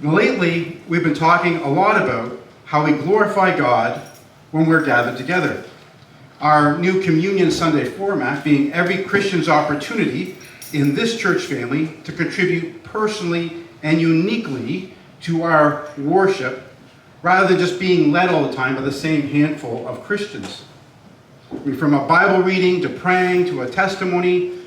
Lately, we've been talking a lot about how we glorify God when we're gathered together. Our new Communion Sunday format being every Christian's opportunity in this church family to contribute personally and uniquely to our worship, rather than just being led all the time by the same handful of Christians. From a Bible reading to praying to a testimony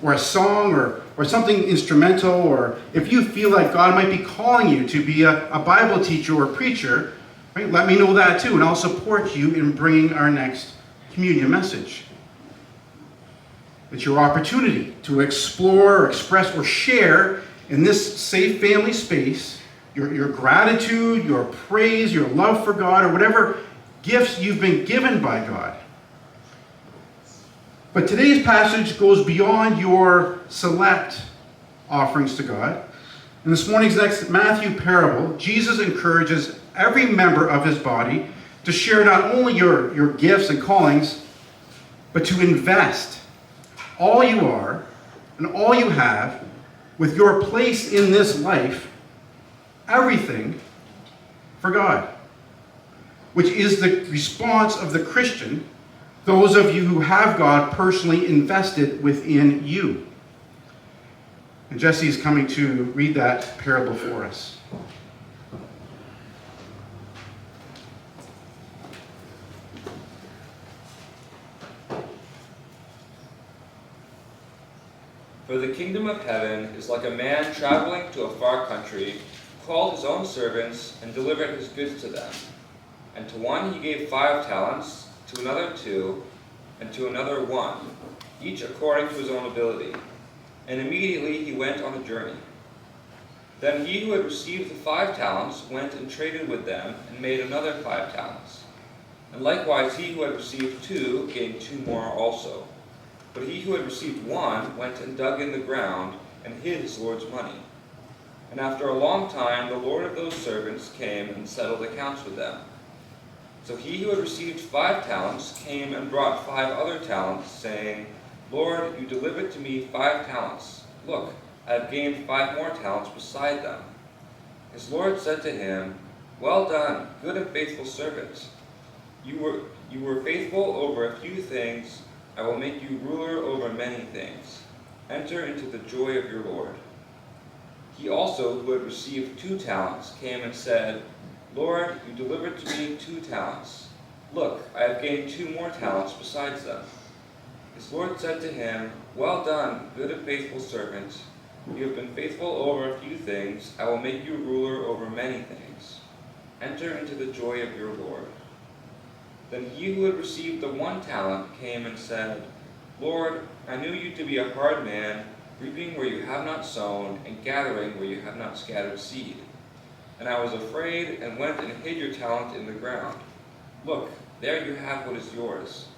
or a song or something instrumental, or if you feel like God might be calling you to be a Bible teacher or preacher, right, let me know that too, and I'll support you in bringing our next communion message. It's your opportunity to explore, or express, or share in this safe family space your gratitude, your praise, your love for God, or whatever gifts you've been given by God. But today's passage goes beyond your select offerings to God. In this morning's next Matthew parable, Jesus encourages every member of his body to share not only your gifts and callings, but to invest all you are and all you have with your place in this life, everything for God, which is the response of the Christian, those of you who have God personally invested within you. And Jesse is coming to read that parable for us. For the kingdom of heaven is like a man traveling to a far country, who called his own servants and delivered his goods to them. And to one he gave 5 talents, to another 2, and to another 1, each according to his own ability. And immediately he went on a journey. Then he who had received the 5 talents went and traded with them, and made another 5 talents. And likewise he who had received 2 gained 2 more also. But he who had received 1 went and dug in the ground, and hid his Lord's money. And after a long time the Lord of those servants came and settled accounts with them. So he who had received 5 talents came and brought 5 other talents, saying, Lord, you delivered to me 5 talents. Look, I have gained 5 more talents beside them. His Lord said to him, Well done, good and faithful servant. You were faithful over a few things. I will make you ruler over many things. Enter into the joy of your Lord. He also, who had received 2 talents, came and said, Lord, you delivered to me 2 talents. Look, I have gained 2 more talents besides them. His Lord said to him, Well done, good and faithful servant. You have been faithful over a few things. I will make you ruler over many things. Enter into the joy of your Lord. Then he who had received the 1 talent came and said, Lord, I knew you to be a hard man, reaping where you have not sown, and gathering where you have not scattered seed. And I was afraid, and went and hid your talent in the ground. Look, there you have what is yours.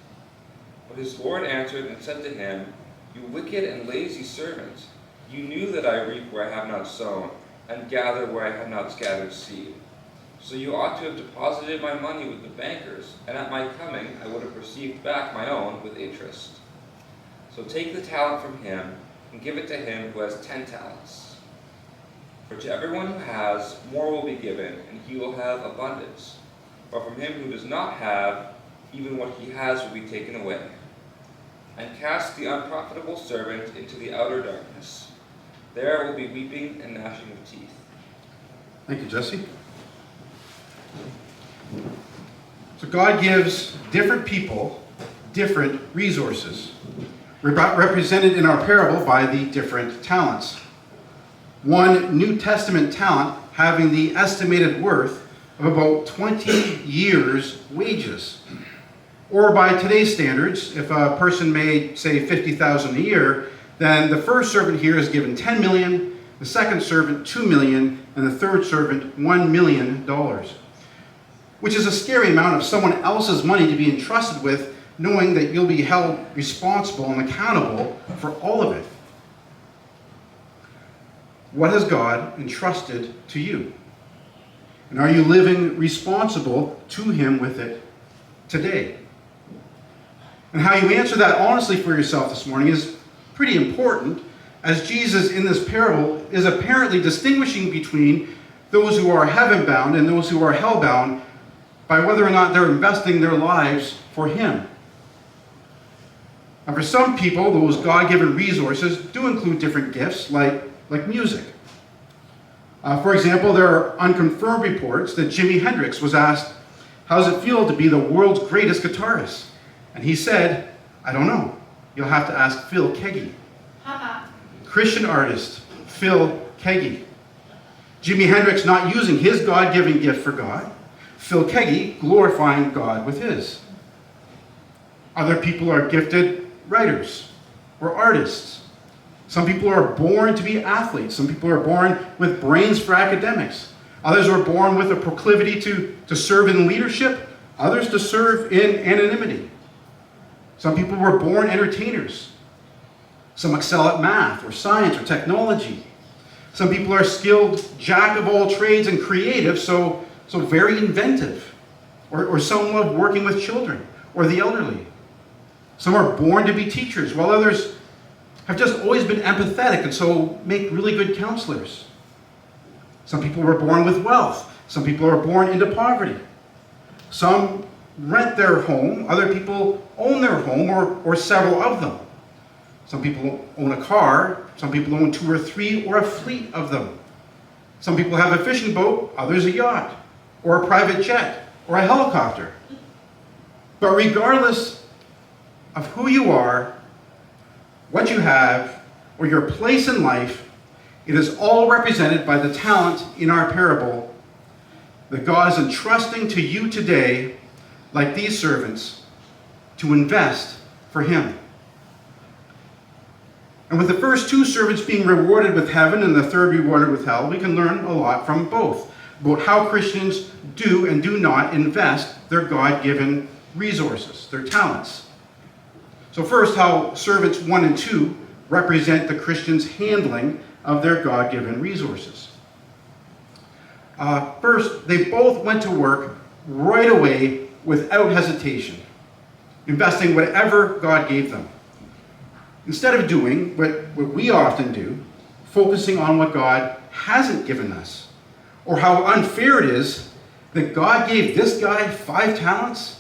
But his Lord answered and said to him, You wicked and lazy servant, you knew that I reap where I have not sown, and gather where I have not scattered seed. So you ought to have deposited my money with the bankers, and at my coming I would have received back my own with interest. So take the talent from him, and give it to him who has 10 talents. For to everyone who has, more will be given, and he will have abundance. But from him who does not have, even what he has will be taken away. And cast the unprofitable servant into the outer darkness. There will be weeping and gnashing of teeth. Thank you, Jesse. So God gives different people different resources, represented in our parable by the different talents. One New Testament talent having the estimated worth of about 20 years' wages. Or by today's standards, if a person made, say, $50,000 a year, then the first servant here is given $10 million, the second servant $2 million, and the third servant $1 million. Which is a scary amount of someone else's money to be entrusted with, knowing that you'll be held responsible and accountable for all of it. What has God entrusted to you? And are you living responsible to him with it today? And how you answer that honestly for yourself this morning is pretty important, as Jesus in this parable is apparently distinguishing between those who are heaven-bound and those who are hell-bound by whether or not they're investing their lives for Him. Now, for some people, those God-given resources do include different gifts, like music. For example, there are unconfirmed reports that Jimi Hendrix was asked, "How does it feel to be the world's greatest guitarist?" And he said, "I don't know. You'll have to ask Phil Keaggy." Christian artist, Phil Keaggy. Jimi Hendrix not using his God-given gift for God. Phil Keaggy glorifying God with his. Other people are gifted writers or artists. Some people are born to be athletes. Some people are born with brains for academics. Others are born with a proclivity to serve in leadership. Others to serve in anonymity. Some people were born entertainers. Some excel at math or science or technology. Some people are skilled jack of all trades and creative, so very inventive. Or some love working with children or the elderly. Some are born to be teachers, while others have just always been empathetic and so make really good counselors. Some people were born with wealth. Some people are born into poverty. Some rent their home. Other people own their home or several of them. Some people own a car. Some people own 2 or 3 or a fleet of them. Some people have a fishing boat. Others a yacht or a private jet or a helicopter. But regardless of who you are, what you have, or your place in life, it is all represented by the talent in our parable that God is entrusting to you today, like these servants, to invest for Him. And with the first 2 servants being rewarded with heaven and the third rewarded with hell, we can learn a lot from both, about how Christians do and do not invest their God-given resources, their talents. So first, how servants 1 and 2 represent the Christians' handling of their God-given resources. First, they both went to work right away without hesitation, investing whatever God gave them. Instead of doing what we often do, focusing on what God hasn't given us, or how unfair it is that God gave this guy 5 talents.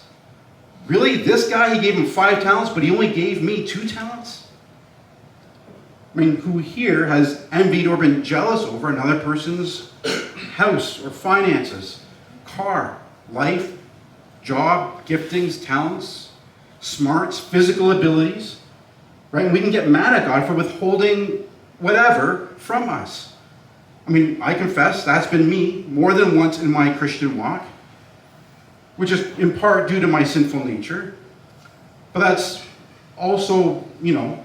Really? This guy, He gave him 5 talents, but He only gave me 2 talents? I mean, who here has envied or been jealous over another person's house or finances, car, life, job, giftings, talents, smarts, physical abilities? Right? And we can get mad at God for withholding whatever from us. I mean, I confess that's been me more than once in my Christian walk, which is in part due to my sinful nature. But that's also,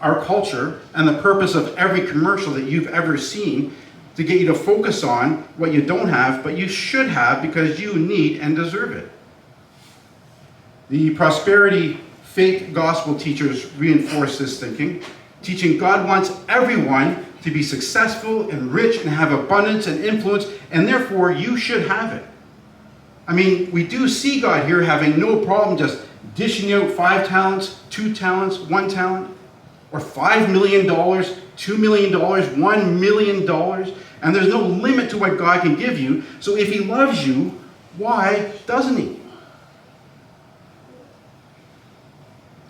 our culture and the purpose of every commercial that you've ever seen, to get you to focus on what you don't have, but you should have because you need and deserve it. The prosperity fake gospel teachers reinforce this thinking, teaching God wants everyone to be successful and rich and have abundance and influence, and therefore you should have it. I mean, we do see God here having no problem just dishing out 5 talents, 2 talents, 1 talent, or $5 million, $2 million, $1 million, and there's no limit to what God can give you. So if He loves you, why doesn't He?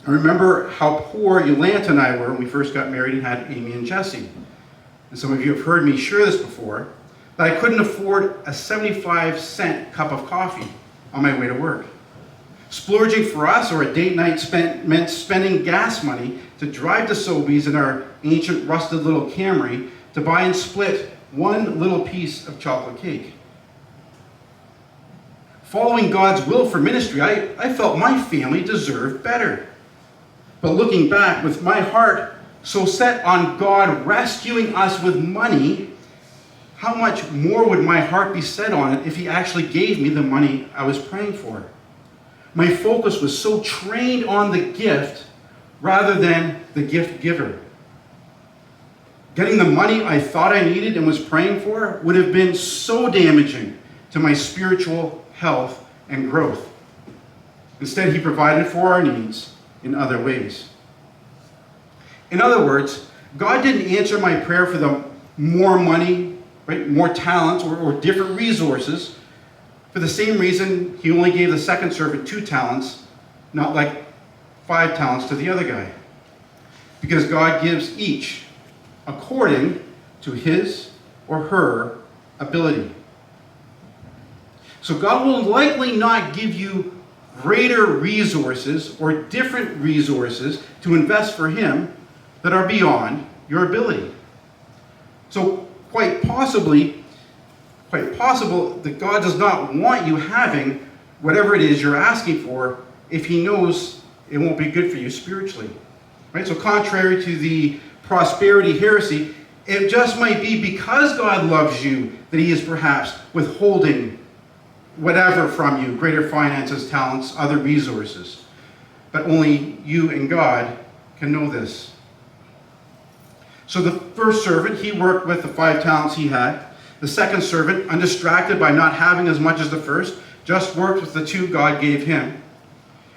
I remember how poor Yolanta and I were when we first got married and had Amy and Jesse. And some of you have heard me share this before, that I couldn't afford a 75-cent cup of coffee on my way to work. Splurging for us or a date night meant spending gas money to drive to Sobeys in our ancient rusted little Camry to buy and split 1 little piece of chocolate cake. Following God's will for ministry, I felt my family deserved better. But looking back, with my heart so set on God rescuing us with money, how much more would my heart be set on it if He actually gave me the money I was praying for? My focus was so trained on the gift rather than the gift giver. Getting the money I thought I needed and was praying for would have been so damaging to my spiritual health and growth. Instead, He provided for our needs in other ways. In other words, God didn't answer my prayer for the more money right, more talents or different resources. For the same reason, he only gave the second servant 2 talents, not like 5 talents to the other guy. Because God gives each according to his or her ability. So God will likely not give you greater resources or different resources to invest for him that are beyond your ability. So quite possible that God does not want you having whatever it is you're asking for if he knows it won't be good for you spiritually. Right? So contrary to the prosperity heresy, it just might be because God loves you that he is perhaps withholding whatever from you, greater finances, talents, other resources. But only you and God can know this. So the first servant, he worked with the 5 talents he had. The second servant, undistracted by not having as much as the first, just worked with the 2 God gave him.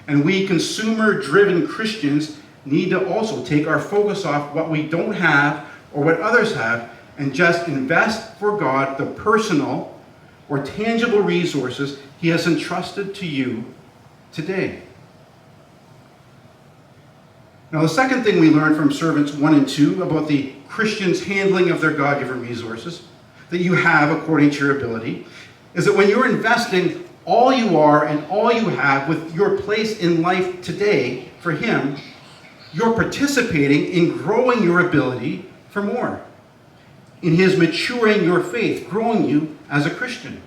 And we consumer-driven Christians need to also take our focus off what we don't have or what others have and just invest for God the personal or tangible resources he has entrusted to you today. Now, the second thing we learn from servants 1 and 2 about the Christian's handling of their God-given resources that you have according to your ability is that when you're investing all you are and all you have with your place in life today for him, you're participating in growing your ability for more, in his maturing your faith, growing you as a Christian.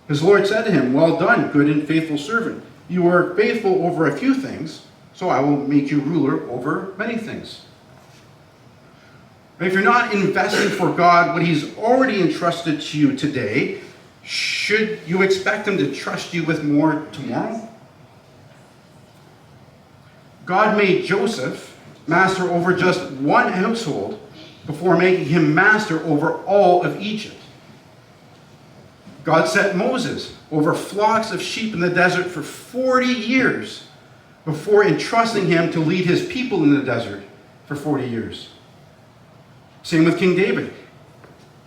His Lord said to him, "Well done, good and faithful servant. You were faithful over a few things, so I will make you ruler over many things." If you're not investing for God what he's already entrusted to you today, should you expect him to trust you with more tomorrow? God made Joseph master over just one household before making him master over all of Egypt. God set Moses over flocks of sheep in the desert for 40 years before entrusting him to lead his people in the desert for 40 years. Same with King David.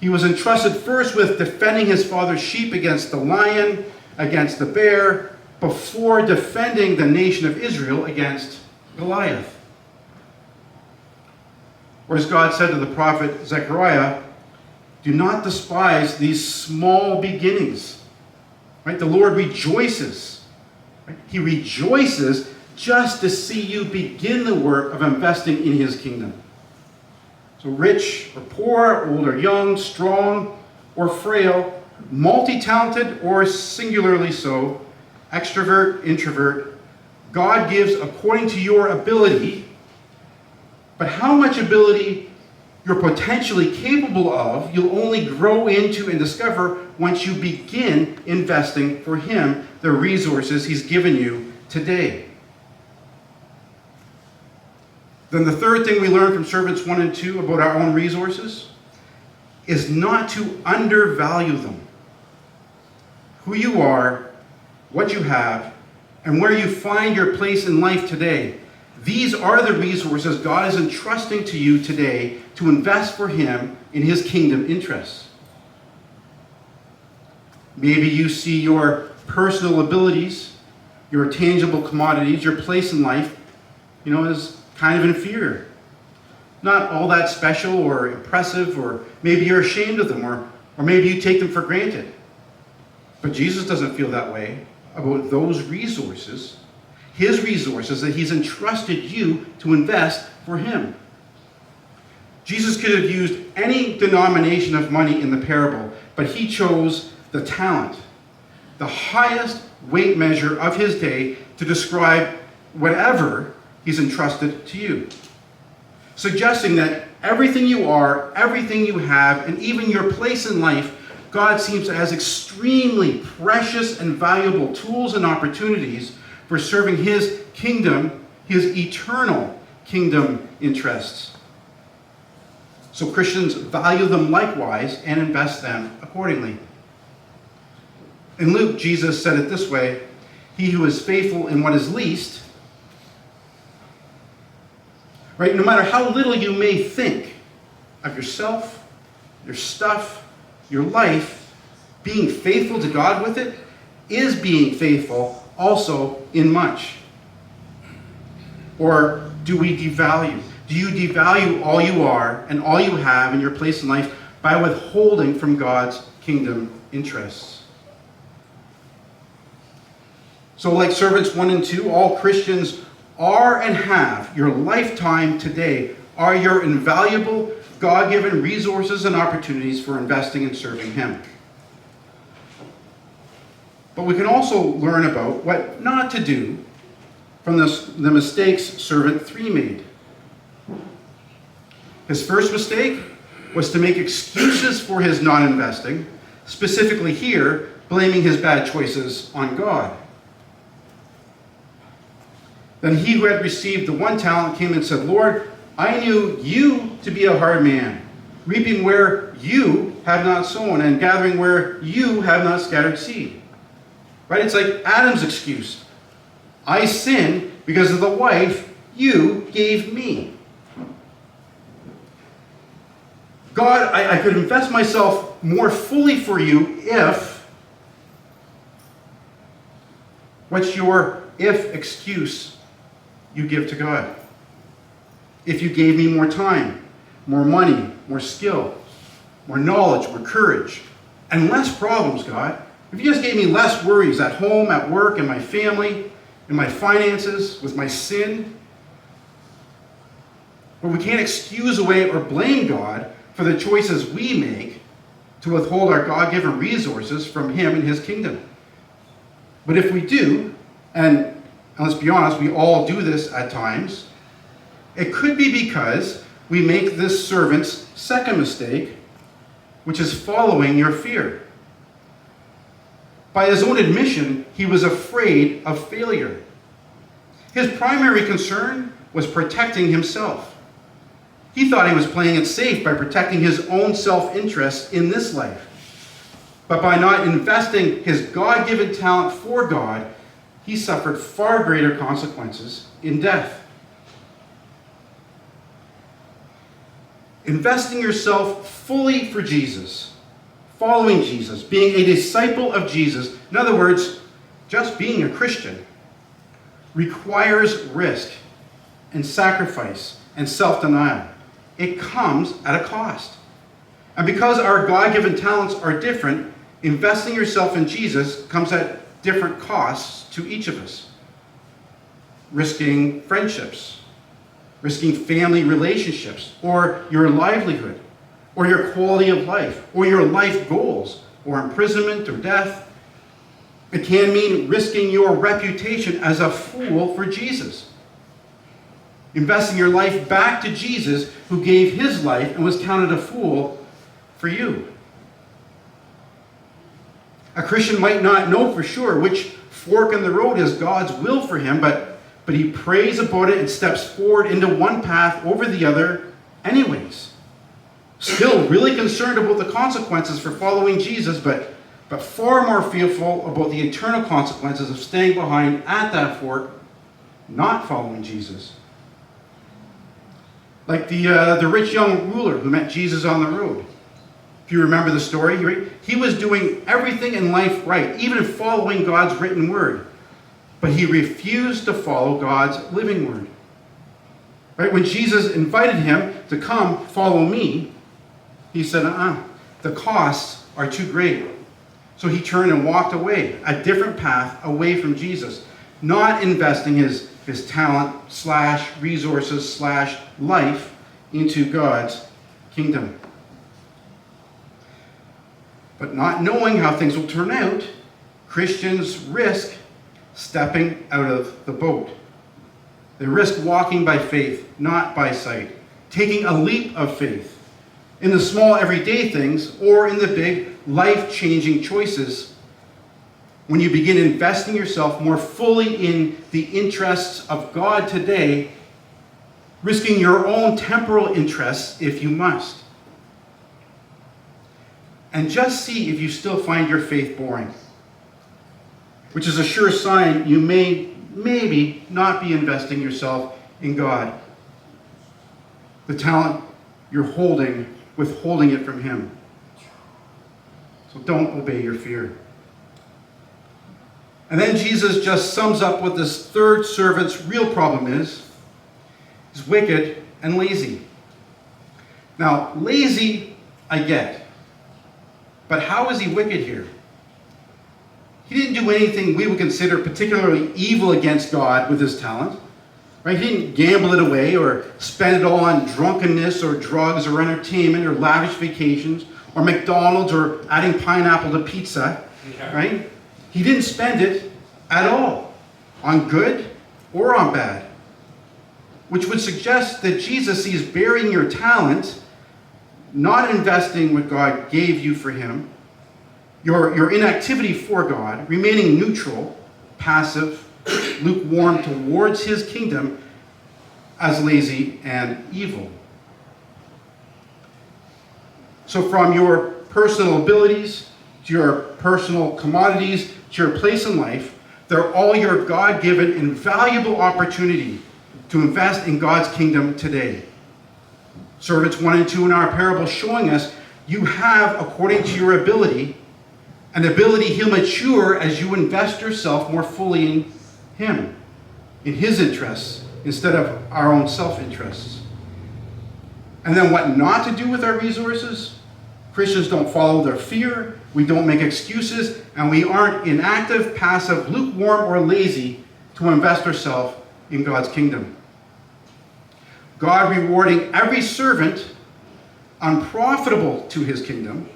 He was entrusted first with defending his father's sheep against the lion, against the bear, before defending the nation of Israel against Goliath. Or as God said to the prophet Zechariah, "Do not despise these small beginnings." Right? The Lord rejoices. Right? He rejoices just to see you begin the work of investing in his kingdom. So rich or poor, old or young, strong or frail, multi-talented or singularly so, extrovert, introvert, God gives according to your ability, but how much ability you're potentially capable of, you'll only grow into and discover once you begin investing for him the resources he's given you today. Then the third thing we learn from servants 1 and 2 about our own resources is not to undervalue them. Who you are, what you have, and where you find your place in life today. These are the resources God is entrusting to you today to invest for him in his kingdom interests. Maybe you see your personal abilities, your tangible commodities, your place in life, as kind of inferior. Not all that special or impressive, or maybe you're ashamed of them, or maybe you take them for granted. But Jesus doesn't feel that way about those resources, his resources that he's entrusted you to invest for him. Jesus could have used any denomination of money in the parable, but he chose the talent, the highest weight measure of his day, to describe whatever he's entrusted to you. Suggesting that everything you are, everything you have, and even your place in life, God seems to have extremely precious and valuable tools and opportunities for serving his kingdom, his eternal kingdom interests. So Christians value them likewise and invest them accordingly. In Luke, Jesus said it this way, "He who is faithful in what is least," right, no matter how little you may think of yourself, your stuff, your life, being faithful to God with it, is being faithful also in much? Or do we devalue? Do you devalue all you are and all you have in your place in life by withholding from God's kingdom interests? So like servants 1 and 2, all Christians are and have your lifetime today are your invaluable God-given resources and opportunities for investing and serving Him. But we can also learn about what not to do from the mistakes servant 3 made. His first mistake was to make excuses for his non-investing, specifically here, blaming his bad choices on God. Then he who had received the 1 talent came and said, Lord, I knew you to be a hard man, reaping where you have not sown and gathering where you have not scattered seed. Right? It's like Adam's excuse. I sinned because of the wife you gave me. God, I could invest myself more fully for you if... What's your if excuse you give to God? If you gave me more time, more money, more skill, more knowledge, more courage, and less problems, God. If you just gave me less worries at home, at work, in my family, in my finances, with my sin. But we can't excuse away or blame God for the choices we make to withhold our God-given resources from Him and His kingdom. But if we do, and let's be honest, we all do this at times, it could be because we make this servant's second mistake, which is following your fear. By his own admission, he was afraid of failure. His primary concern was protecting himself. He thought he was playing it safe by protecting his own self-interest in this life. But by not investing his God-given talent for God, he suffered far greater consequences in death. Investing yourself fully for Jesus, following Jesus, being a disciple of Jesus, in other words, just being a Christian, requires risk and sacrifice and self-denial. It comes at a cost. And because our God-given talents are different, investing yourself in Jesus comes at different costs to each of us. Risking friendships, risking family relationships, or your livelihood, or your quality of life, or your life goals, or imprisonment or death. It can mean risking your reputation as a fool for Jesus. Investing your life back to Jesus, who gave his life and was counted a fool for you. A Christian might not know for sure which fork in the road is God's will for him, but he prays about it and steps forward into one path over the other anyways. Still really concerned about the consequences for following Jesus, but far more fearful about the eternal consequences of staying behind at that fork, not following Jesus. Like the rich young ruler who met Jesus on the road. If you remember the story, he was doing everything in life right, even following God's written word. But he refused to follow God's living word. Right? When Jesus invited him to come follow me, he said, the costs are too great. So he turned and walked away, a different path away from Jesus, not investing his talent / resources / life into God's kingdom. But not knowing how things will turn out, Christians risk stepping out of the boat. They risk walking by faith, not by sight, taking a leap of faith in the small everyday things or in the big life-changing choices. When you begin investing yourself more fully in the interests of God today, risking your own temporal interests if you must. And just see if you still find your faith boring, which is a sure sign you maybe not be investing yourself in God. The talent you're holding, withholding it from Him. So don't obey your fear. And then Jesus just sums up what this third servant's real problem is. He's wicked and lazy. Now, lazy, I get. But how is he wicked here? He didn't do anything we would consider particularly evil against God with his talent. Right? He didn't gamble it away or spend it all on drunkenness or drugs or entertainment or lavish vacations or McDonald's or adding pineapple to pizza. Yeah. Right? He didn't spend it at all on good or on bad. Which would suggest that Jesus sees burying your talent, not investing what God gave you for him, your inactivity for God, remaining neutral, passive, lukewarm towards his kingdom, as lazy and evil. So from your personal abilities to your personal commodities to your place in life, they're all your God-given invaluable opportunity to invest in God's kingdom today. Servants 1 and 2 in our parable showing us you have, according to your ability, an ability he'll mature as you invest yourself more fully in him, in his interests, instead of our own self-interests. And then what not to do with our resources? Christians don't follow their fear, we don't make excuses, and we aren't inactive, passive, lukewarm, or lazy to invest ourselves in God's kingdom. God rewarding every servant unprofitable to his kingdom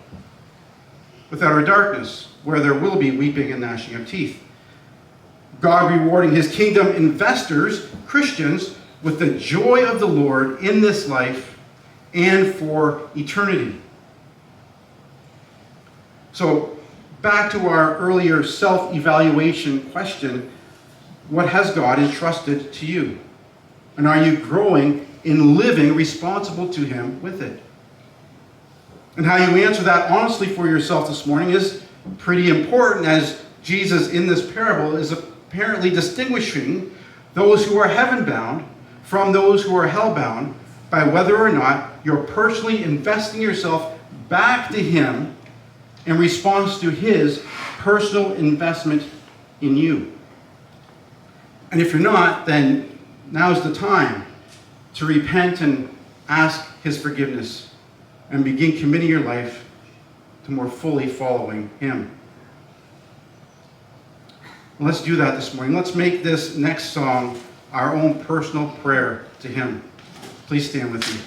with outer darkness, where there will be weeping and gnashing of teeth. God rewarding his kingdom investors, Christians, with the joy of the Lord in this life and for eternity. So, back to our earlier self-evaluation question, what has God entrusted to you? And are you growing in living responsible to him with it? And how you answer that honestly for yourself this morning is pretty important, as Jesus in this parable is apparently distinguishing those who are heaven-bound from those who are hell-bound by whether or not you're personally investing yourself back to him in response to his personal investment in you. And if you're not, then now's the time to repent and ask his forgiveness and begin committing your life to more fully following him. Let's do that this morning. Let's make this next song our own personal prayer to him. Please stand with me.